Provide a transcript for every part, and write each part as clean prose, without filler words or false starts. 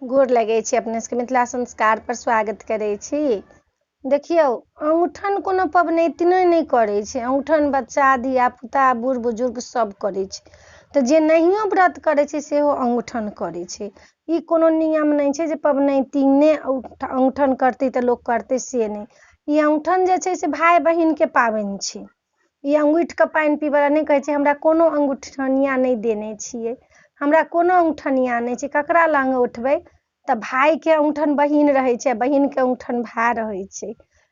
गोर लगै छी, अपने सबके मिथिला संस्कार पर स्वागत करै छी। देखियौ, औंगठन कोनो पबनैतिने नहि करै छै, औंगठन बच्चा धियापुता बूढ़ बुजुर्ग सब करै छै। तऽ जे नहियो व्रत करै छै सेहो औंगठन करै छै। ई कोनो नियम नहि छै जे पबनैतिने औंगठन करतै तऽ लोक करतै, से नहि। ई औंगठन जे छै से भाय बहिनके पाबनि छै। ई अंगूठिके पानि पीबऽ नहि कहै छै हमरा कोनो अंगूठनिया नहि देने छियै, हमरा कोनो औंगठनिया नहि छै। ककरा लग उठबै तऽ भायके औंगठन बहिन रहै छै, बहिनके औंगठन भाय रहै छै।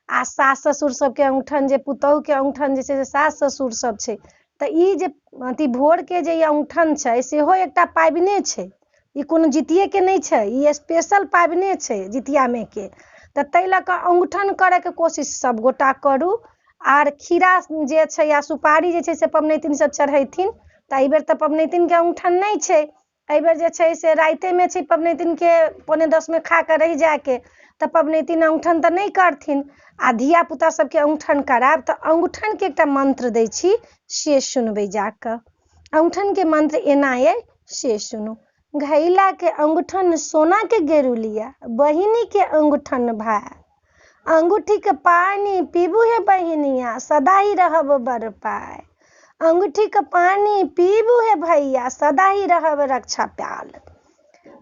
आ सास ससुर सबके औंगठन, जे पुतहुके औंगठन जे छै से सास ससुर सब छै। तऽ ई जे अथी भोरके जे ई औंगठन छै सेहो एकटा पाबिने छै। ई कोनो जितियेके नहि छै, ई स्पेशल पाबिने छै जितियामे के। तऽ ताहि लऽ कऽ औंगठन करैके कोशिश सब गोटा करू। आर खीरा जे छै या सुपारी जे छै से पबनैतिन सब चढ़ैथिन। तऽ एहिबेर तऽ पबनैतिनके औंगठन नहि छै, एहिबेर जे छै से राइतेमे छै पबनैतिनके 9:45 खा कऽ रहि जायके। तऽ पबनैतिन औंगठन तऽ नहि करथिन। आ धियापुता सबके औंगठन करायब तऽ औंगठनके एकटा मन्त्र दै छी, से सुनबै जाकऽ। औंगठनके मन्त्र एना अइ, से सुनू। घैलाके औंगठन सोनाके गेरुलिया, बहिनीके औंगठन भाय। अंगूठीके पानी पीबू हे बहिनिया, सदा ही रहब बड़ पाय। अंगूठीके पानी पीबू हे भैया, सदा ही रहब रक्षा प्याल।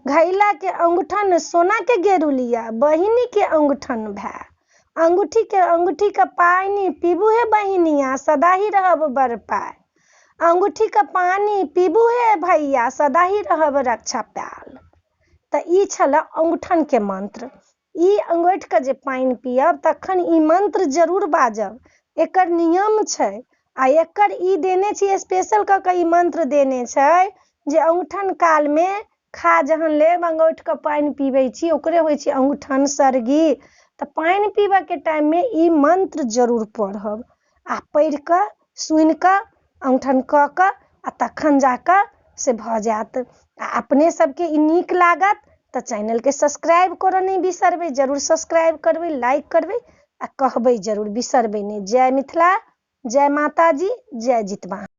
घैलाके औंगठन सोनाके गेरुलिया, बहिनीके औंगठन भाय। अंगूठीके पानी पीबू हे बहिनिया, सदा ही रहब बड़ पाय। अंगूठीके पानी पीबू हे भैया, सदा ही रहब रक्षा प्याल। तऽ ई छलै औंगठनके मन्त्र। ई अंगूठिके जे पानि पियब तखन ई मन्त्र जरूर बाजब। एकर नियम छै। आ एकर ई देने छी स्पेशल कऽ कऽ ई मन्त्र देने छै जे औंगठन कालमे खा जहन लेब, अंगूठिके पानि पीबै छी, ओकरे होइ छै औंगठन सरगी। तऽ पानि पीबऽके टाइममे ई मन्त्र जरूर पढ़ब। आ पढ़ि कऽ सुनि कऽ औंगठन कऽ कऽ आ तखन जाकऽ से भऽ जायत। आ अपने सबके ई नीक लागत तऽ चैनलके सब्सक्राइब करऽ नहि बिसरबै, जरूर सब्सक्राइब करबै, लाइक करबै आ कहबै जरूर, बिसरबै नहि। जय मिथिला, जय माता जी, जय जितवाहन।